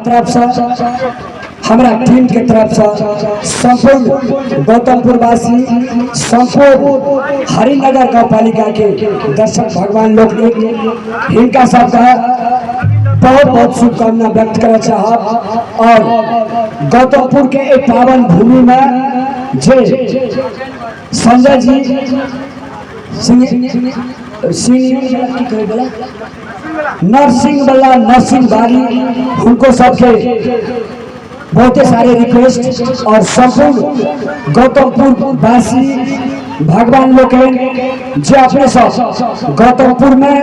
तरफ से हमारा टीम के तरफ से संपूर्ण गौतमपुर वासी संपूर्ण हरिनगर गाँव पालिका के दर्शक भगवान लोग इनका सबका बहुत बहुत शुभकामना व्यक्त करना चाहब और गौतमपुर के एक पावन भूमि में जे संजय जी नरसिंह बल्ला नरसिंह बाली उनको सबके बहुत सारे रिक्वेस्ट और संपूर्ण गौतमपुर वासी भगवान लोग जो अपने सब गौतमपुर में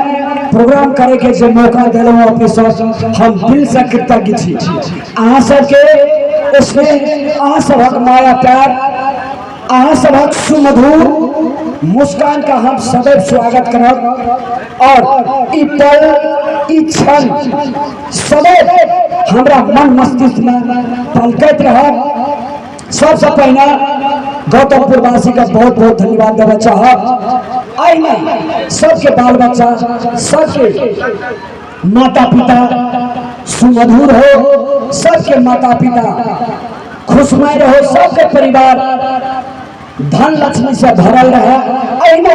प्रोग्राम करे के जो मौका दिल अपने सब हम दिल से कृतज्ञ छी। अहाँ सबके इसमें अहाँ सबक माया प्यार अहाँ सबक सुमधुर मुस्कान का हम सदैव स्वागत करब और ई पल ई क्षण सदैव हमरा मन मस्तिष्क में पलकत रहब। सबसे पहले गौतमपुर वासी का बहुत बहुत धन्यवाद देना चाहब। आइए सबके बाल बच्चा सबके माता पिता सुमधुर हो, सबके माता पिता खुशमय रहो, सबके परिवार धन लक्ष्मी से भरल रहे, अहिना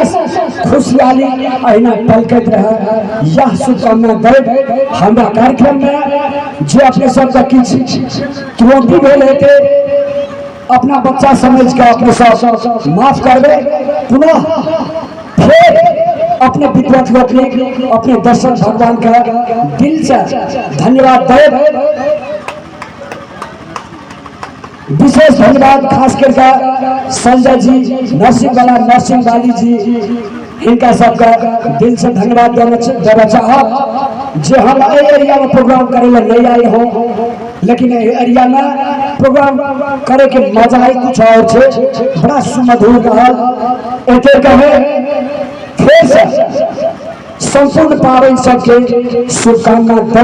खुशहाली अहिना पलकत रहे। यह शुभकामना दे हमारा कार्यक्रम में जो अपने सबका किछ त्रुटि भेल हेते अपना बच्चा समझ के अपने सब माफ करबे। पुनः फिर अपने विद्वत लोग अपने दर्शक भगवान का दिल से धन्यवाद दे। विशेष धन्यवाद खास करके संजय जी नरसिंह वाला नरसिंह वाली जी इनका सबका दिल से धन्यवाद देना चाहब। जो हम एरिया में प्रोग्राम करे नहीं आए हो, लेकिन एरिया में प्रोग्राम करे के मजा ही कुछ और छे, बड़ा सुमधुर रहल। एते कहे फिर से संपूर्ण पावन सबके शुभकामना दे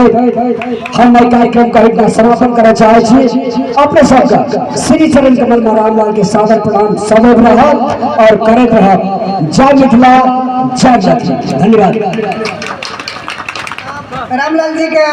हम कार्यक्रम का एक समापन करना चाहे छी। अपने सबका श्री चरण कमल में रामलाल के सादर प्रणाम सदैव रहब और करत रहब। जय मिथिला जय जय। धन्यवाद। रामलाल जी के